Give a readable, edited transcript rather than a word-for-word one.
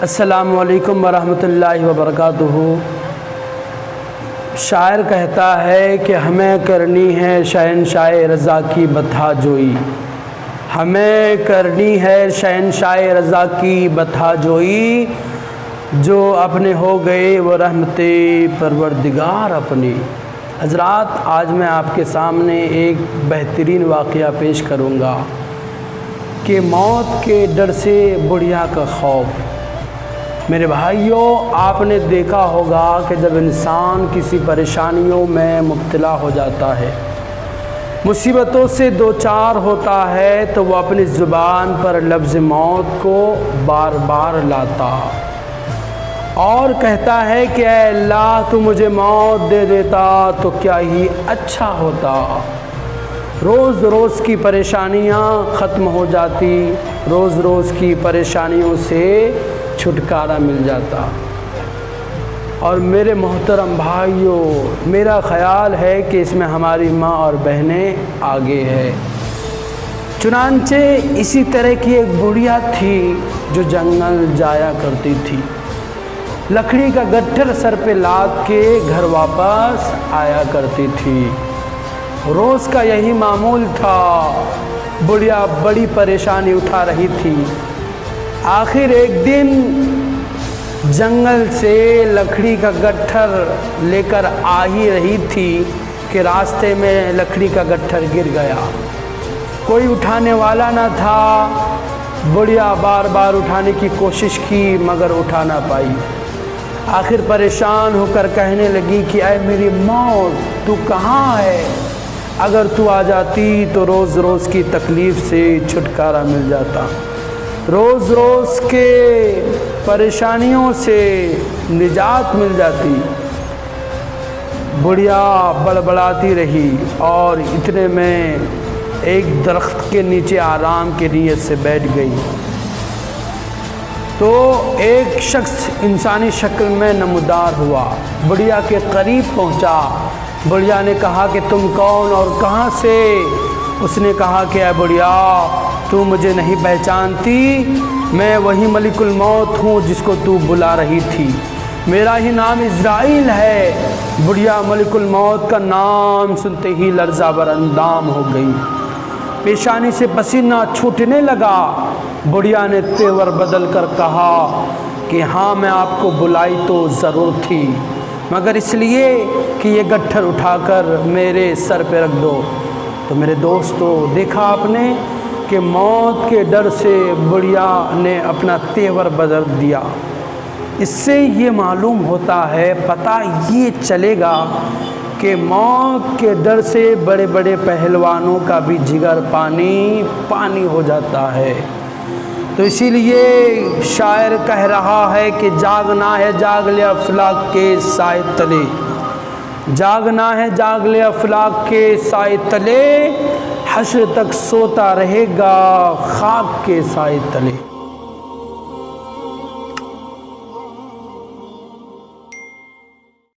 السلام علیکم ورحمۃ اللہ وبرکاتہ۔ شاعر کہتا ہے کہ ہمیں کرنی ہے شہنشاہ رضا کی بتھا جوئی، ہمیں کرنی ہے شہنشاہ رضا کی بتھا جوئی، جو اپنے ہو گئے وہ رحمت پروردگار اپنی۔ حضرات، آج میں آپ کے سامنے ایک بہترین واقعہ پیش کروں گا کہ موت کے ڈر سے بڑھیا کا خوف۔ میرے بھائیوں، آپ نے دیکھا ہوگا کہ جب انسان کسی پریشانیوں میں مبتلا ہو جاتا ہے، مصیبتوں سے دوچار ہوتا ہے، تو وہ اپنی زبان پر لفظ موت کو بار بار لاتا اور کہتا ہے کہ اے اللہ، تو مجھے موت دے دیتا تو کیا ہی اچھا ہوتا۔ روز روز کی پریشانیاں ختم ہو جاتی، روز روز کی پریشانیوں سے چھٹکارا مل جاتا۔ اور میرے محترم بھائیوں، میرا خیال ہے کہ اس میں ہماری ماں اور بہنیں آگے ہے۔ چنانچہ اسی طرح کی ایک بڑھیا تھی جو جنگل جایا کرتی تھی، لکڑی کا گٹھر سر پہ لاد کے گھر واپس آیا کرتی تھی۔ روز کا یہی معمول تھا، بڑھیا بڑی پریشانی اٹھا رہی تھی۔ آخر ایک دن جنگل سے لکڑی کا گٹھر لے کر آ ہی رہی تھی کہ راستے میں لکڑی کا گٹھر گر گیا۔ کوئی اٹھانے والا نہ تھا۔ بڑھیا بار بار اٹھانے کی کوشش کی مگر اٹھا نہ پائی۔ آخر پریشان ہو کر کہنے لگی کہ اے میری موت، تو کہاں ہے؟ اگر تو آ جاتی تو روز روز کی تکلیف سے چھٹکارا مل جاتا، روز روز کے پریشانیوں سے نجات مل جاتی۔ بڑھیا بڑبڑاتی رہی اور اتنے میں ایک درخت کے نیچے آرام کی نیت سے بیٹھ گئی تو ایک شخص انسانی شکل میں نمودار ہوا، بڑھیا کے قریب پہنچا۔ بڑھیا نے کہا کہ تم کون اور کہاں سے؟ اس نے کہا کہ اے بڑھیا، تو مجھے نہیں پہچانتی؟ میں وہی ملک الموت ہوں جس کو تو بلا رہی تھی، میرا ہی نام عزرائیل ہے۔ بڑھیا ملک الموت کا نام سنتے ہی لرزہ بر اندام ہو گئی، پیشانی سے پسینہ چھوٹنے لگا۔ بڑھیا نے تیور بدل کر کہا کہ ہاں، میں آپ کو بلائی تو ضرور تھی، مگر اس لیے کہ یہ گٹھر اٹھا کر میرے سر پہ رکھ دو۔ تو میرے دوستو، دیکھا آپ نے کہ موت کے ڈر سے بڑھیا نے اپنا تیور بدل دیا۔ اس سے یہ معلوم ہوتا ہے، پتہ یہ چلے گا کہ موت کے ڈر سے بڑے بڑے پہلوانوں کا بھی جگر پانی پانی ہو جاتا ہے۔ تو اسی لیے شاعر کہہ رہا ہے کہ جاگنا ہے جاگ لے افلاک کے سائے تلے، جاگنا ہے جاگ لے افلاک کے سائے تلے، حشر تک سوتا رہے گا خاک کے سائے تلے۔